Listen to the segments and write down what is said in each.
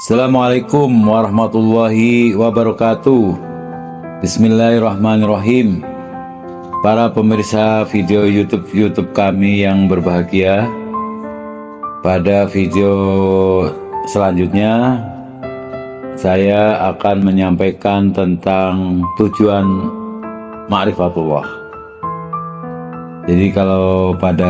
Assalamualaikum warahmatullahi wabarakatuh. Bismillahirrahmanirrahim. Para pemirsa video YouTube kami yang berbahagia, pada video selanjutnya saya akan menyampaikan tentang tujuan ma'rifatullah. Jadi kalau pada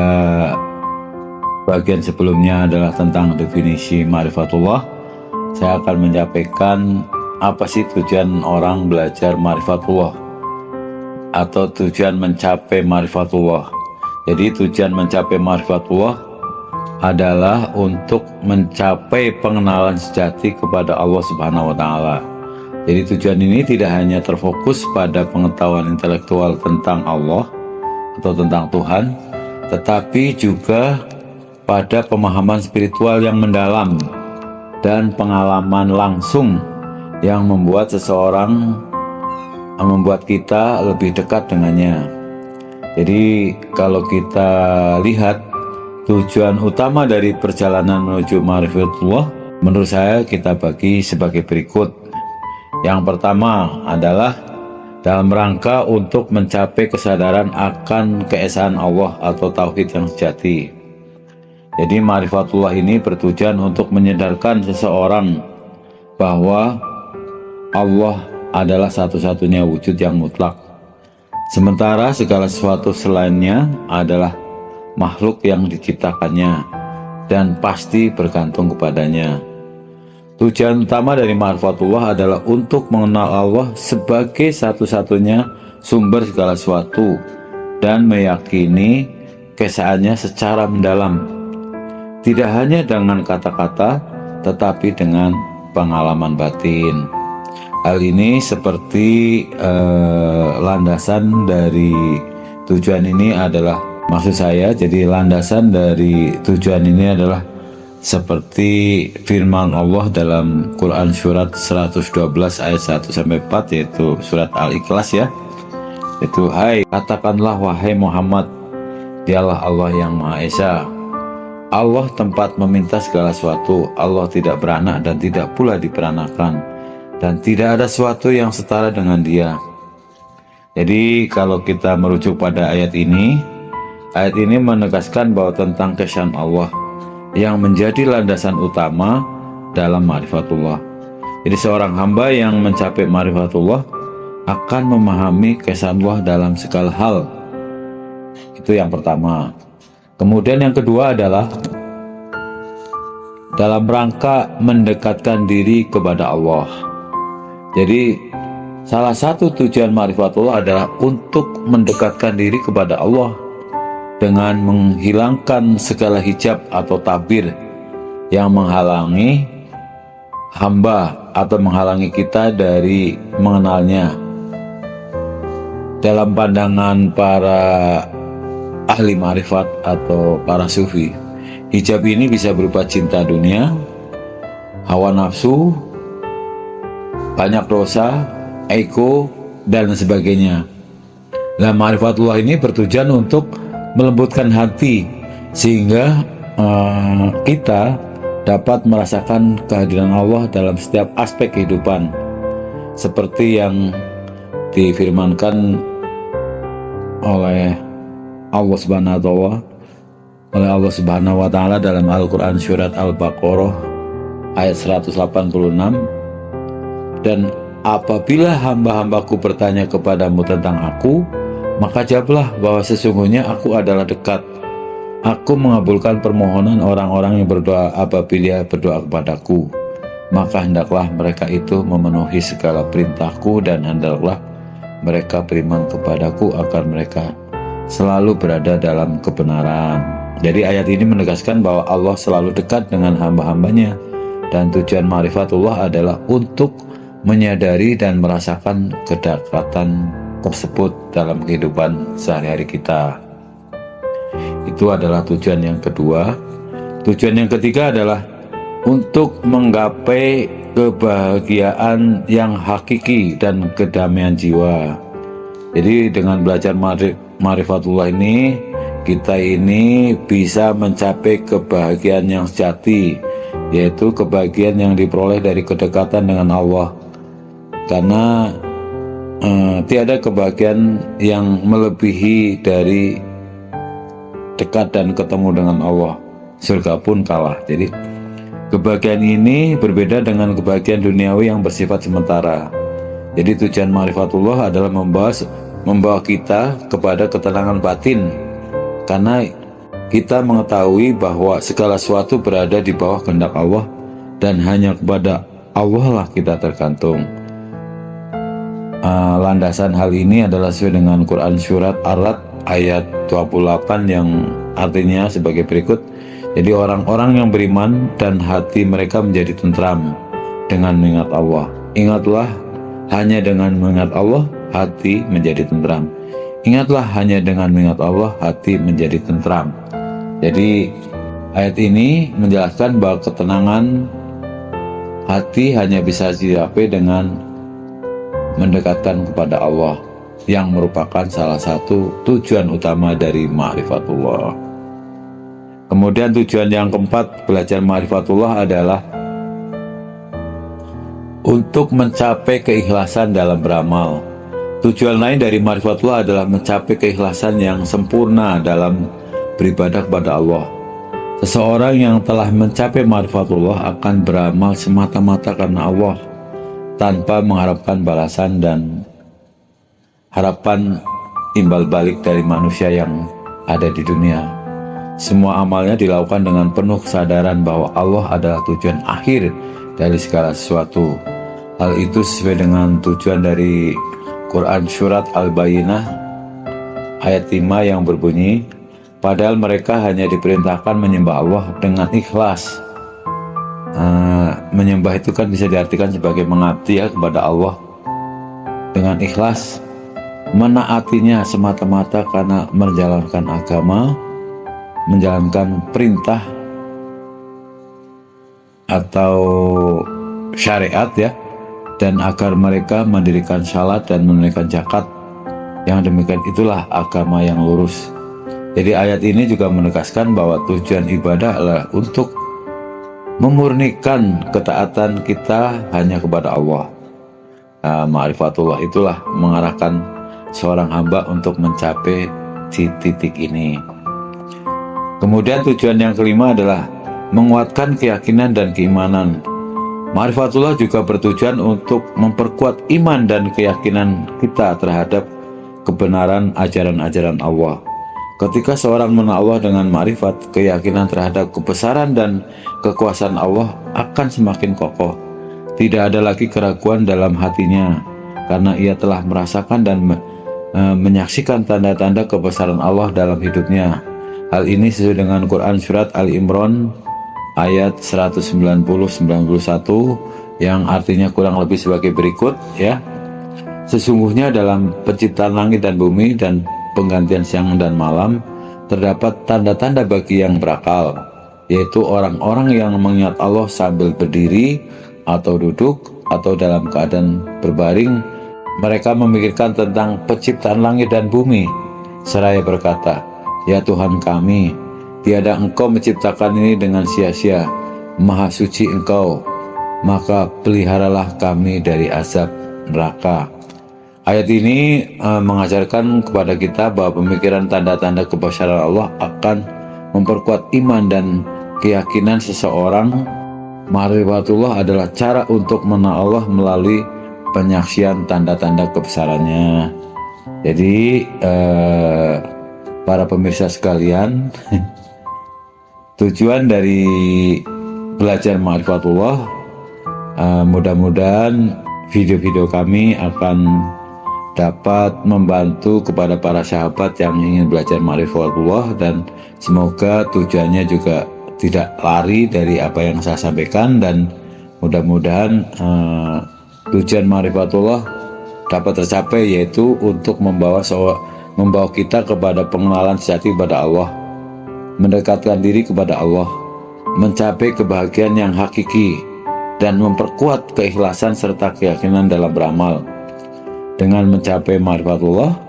bagian sebelumnya adalah tentang definisi ma'rifatullah, saya akan menyampaikan apa sih tujuan orang belajar ma'rifatullah atau tujuan mencapai ma'rifatullah. Jadi tujuan mencapai ma'rifatullah adalah untuk mencapai pengenalan sejati kepada Allah Subhanahu wa Ta'ala. Jadi tujuan ini tidak hanya terfokus pada pengetahuan intelektual tentang Allah atau tentang Tuhan, tetapi juga pada pemahaman spiritual yang mendalam dan pengalaman langsung yang membuat kita lebih dekat dengannya. Jadi kalau kita lihat tujuan utama dari perjalanan menuju ma'rifatullah, menurut saya kita bagi sebagai berikut. Yang pertama adalah dalam rangka untuk mencapai kesadaran akan keesaan Allah atau tauhid yang sejati. Jadi ma'rifatullah ini bertujuan untuk menyadarkan seseorang bahwa Allah adalah satu-satunya wujud yang mutlak, sementara segala sesuatu selainnya adalah makhluk yang diciptakannya dan pasti bergantung kepadanya. Tujuan utama dari ma'rifatullah adalah untuk mengenal Allah sebagai satu-satunya sumber segala sesuatu dan meyakini keesaannya secara mendalam, tidak hanya dengan kata-kata tetapi dengan pengalaman batin. Hal ini seperti landasan dari tujuan ini adalah, maksud saya, jadi landasan dari tujuan ini adalah seperti firman Allah dalam Quran surat 112 ayat 1-4, yaitu surat Al-Ikhlas ya. Itu, hai, katakanlah wahai Muhammad, dialah Allah yang Maha Esa. Allah tempat meminta segala sesuatu. Allah tidak beranak dan tidak pula diperanakan, dan tidak ada sesuatu yang setara dengan Dia. Jadi kalau kita merujuk pada ayat ini menegaskan bahwa tentang keesaan Allah yang menjadi landasan utama dalam ma'rifatullah. Jadi seorang hamba yang mencapai ma'rifatullah akan memahami keesaan Allah dalam segala hal. Itu yang pertama. Kemudian yang kedua adalah dalam rangka mendekatkan diri kepada Allah. Jadi salah satu tujuan ma'rifatullah adalah untuk mendekatkan diri kepada Allah dengan menghilangkan segala hijab atau tabir yang menghalangi hamba atau menghalangi kita dari mengenalnya. Dalam pandangan para ahli ma'rifat atau para sufi, hijab ini bisa berupa cinta dunia, hawa nafsu, banyak dosa, ego, dan sebagainya. Nah, ma'rifatullah ini bertujuan untuk melembutkan hati sehingga kita dapat merasakan kehadiran Allah dalam setiap aspek kehidupan, seperti yang difirmankan oleh Allah Subhanahu wa Ta'ala dalam Al-Quran surat Al-Baqarah ayat 186. Dan apabila hamba-hambaku bertanya kepadamu tentang aku, maka jawablah bahwa sesungguhnya aku adalah dekat. Aku mengabulkan permohonan orang-orang yang berdoa apabila berdoa kepadaku. Maka hendaklah mereka itu memenuhi segala perintahku, dan hendaklah mereka beriman kepadaku agar mereka selalu berada dalam kebenaran. Jadi ayat ini menegaskan bahwa Allah selalu dekat dengan hamba-hambanya, dan tujuan ma'rifatullah adalah untuk menyadari dan merasakan kedekatan tersebut dalam kehidupan sehari-hari kita. Itu adalah tujuan yang kedua. Tujuan yang ketiga adalah untuk menggapai kebahagiaan yang hakiki dan kedamaian jiwa. Jadi dengan belajar ma'rifatullah ini, kita ini bisa mencapai kebahagiaan yang sejati, yaitu kebahagiaan yang diperoleh dari kedekatan dengan Allah. Karena tiada kebahagiaan yang melebihi dari dekat dan ketemu dengan Allah. Surga pun kalah. Jadi kebahagiaan ini berbeda dengan kebahagiaan duniawi yang bersifat sementara. Jadi tujuan ma'rifatullah adalah membawa kita kepada ketenangan batin, karena kita mengetahui bahwa segala sesuatu berada di bawah kehendak Allah dan hanya kepada Allah lah kita tergantung. Landasan hal ini adalah sesuai dengan Quran Surat Ar-Ra'd ayat 28 yang artinya sebagai berikut. Jadi orang-orang yang beriman dan hati mereka menjadi tentram dengan mengingat Allah. Ingatlah, hanya dengan mengingat Allah hati menjadi tentram. Ingatlah, hanya dengan mengingat Allah hati menjadi tentram. Jadi ayat ini menjelaskan bahwa ketenangan hati hanya bisa dicapai dengan mendekatkan kepada Allah, yang merupakan salah satu tujuan utama dari ma'rifatullah. Kemudian tujuan yang keempat belajar ma'rifatullah adalah untuk mencapai keikhlasan dalam beramal. Tujuan lain dari ma'rifatullah adalah mencapai keikhlasan yang sempurna dalam beribadah kepada Allah. Seseorang yang telah mencapai ma'rifatullah akan beramal semata-mata karena Allah, tanpa mengharapkan balasan dan harapan timbal balik dari manusia yang ada di dunia. Semua amalnya dilakukan dengan penuh kesadaran bahwa Allah adalah tujuan akhir dari segala sesuatu. Hal itu sesuai dengan tujuan dari Quran Surat Al-Bayyinah ayat 5 yang berbunyi, padahal mereka hanya diperintahkan menyembah Allah dengan ikhlas. Menyembah itu kan bisa diartikan sebagai mengabdi ya kepada Allah dengan ikhlas, menaatinya semata-mata karena menjalankan agama, menjalankan perintah atau syariat ya, dan agar mereka mendirikan salat dan menunaikan zakat. Yang demikian itulah agama yang lurus. Jadi ayat ini juga menegaskan bahwa tujuan ibadah adalah untuk memurnikan ketaatan kita hanya kepada Allah. Ma'rifatullah itulah mengarahkan seorang hamba untuk mencapai titik ini. Kemudian tujuan yang kelima adalah menguatkan keyakinan dan keimanan. Ma'rifatullah juga bertujuan untuk memperkuat iman dan keyakinan kita terhadap kebenaran ajaran-ajaran Allah. Ketika seorang mengenal Allah dengan ma'rifat, keyakinan terhadap kebesaran dan kekuasaan Allah akan semakin kokoh. Tidak ada lagi keraguan dalam hatinya, karena ia telah merasakan dan menyaksikan tanda-tanda kebesaran Allah dalam hidupnya. Hal ini sesuai dengan Quran Surat Al-Imran ayat 190-91 yang artinya kurang lebih sebagai berikut ya. Sesungguhnya dalam penciptaan langit dan bumi dan penggantian siang dan malam terdapat tanda-tanda bagi yang berakal, yaitu orang-orang yang mengingat Allah sambil berdiri atau duduk atau dalam keadaan berbaring. Mereka memikirkan tentang penciptaan langit dan bumi seraya berkata, ya Tuhan kami, tiada Engkau menciptakan ini dengan sia-sia, maha suci Engkau, maka peliharalah kami dari azab neraka. Ayat ini mengajarkan kepada kita bahwa pemikiran tanda-tanda kebesaran Allah akan memperkuat iman dan keyakinan seseorang. Ma'rifatullah adalah cara untuk mengenal Allah melalui penyaksian tanda-tanda kebesarannya. Jadi para pemirsa sekalian, tujuan dari belajar ma'rifatullah, mudah-mudahan video-video kami akan dapat membantu kepada para sahabat yang ingin belajar ma'rifatullah, dan semoga tujuannya juga tidak lari dari apa yang saya sampaikan, dan mudah-mudahan tujuan ma'rifatullah dapat tercapai, yaitu untuk membawa kita kepada pengenalan sejati kepada Allah, mendekatkan diri kepada Allah, mencapai kebahagiaan yang hakiki, dan memperkuat keikhlasan serta keyakinan dalam beramal. Dengan mencapai ma'rifatullah,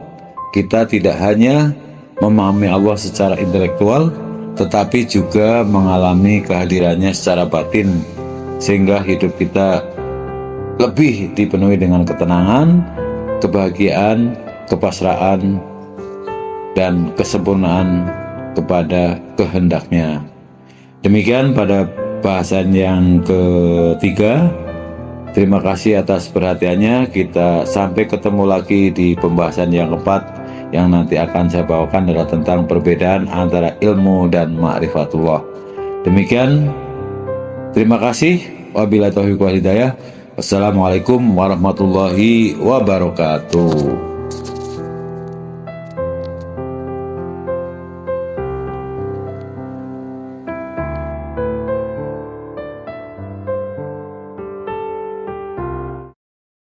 kita tidak hanya memahami Allah secara intelektual, tetapi juga mengalami kehadirannya secara batin, sehingga hidup kita lebih dipenuhi dengan ketenangan, kebahagiaan, kepasrahan, dan kesempurnaan kepada kehendaknya. Demikian pada bahasan yang ketiga. Terima kasih atas perhatiannya. Kita sampai ketemu lagi di pembahasan yang keempat, yang nanti akan saya bawakan adalah tentang perbedaan antara ilmu dan ma'rifatullah. Demikian, terima kasih. Wabillahi taufiq wal hidayah. Wassalamualaikum warahmatullahi wabarakatuh.